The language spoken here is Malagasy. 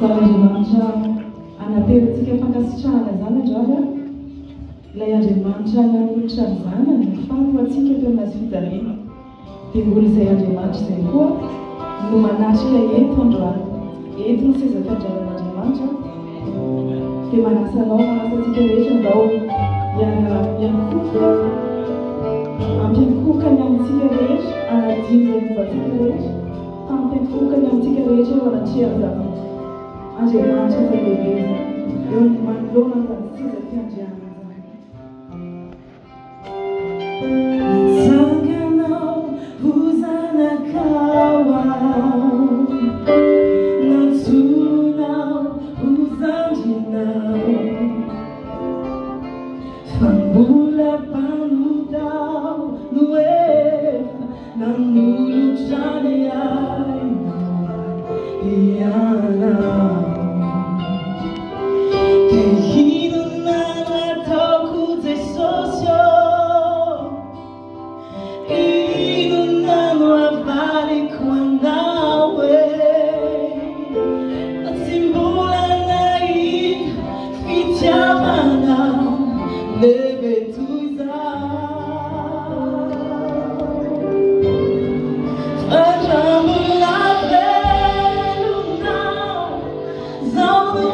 Andriamanitra anaterantsika fankasitrahana zany andravy ilay Andriamanitra nanolotra ny zanany mifato atsika teo amin'ny fijaliana dia mbola izay Andriamanitra izay koa no manatrika eto androany eto ny seza fiandrianan'Andriamanitra dia manasanao manasantsika rehetra ndao ampiankokany amintsika rehetra anadiny izay vovatsika rehetra fampiankokany amintsika rehetra eo anatrehan-zavatra Andriamanitra izay lehibe eo ny manoloana izany seza fiandrianana Sanganao huzanakawa Natsunao huzanjinao Fambula panudao nuefa Nanuluchane ay Iyanao Kehino nanatoku te sosyo Fajamula veluna, zau no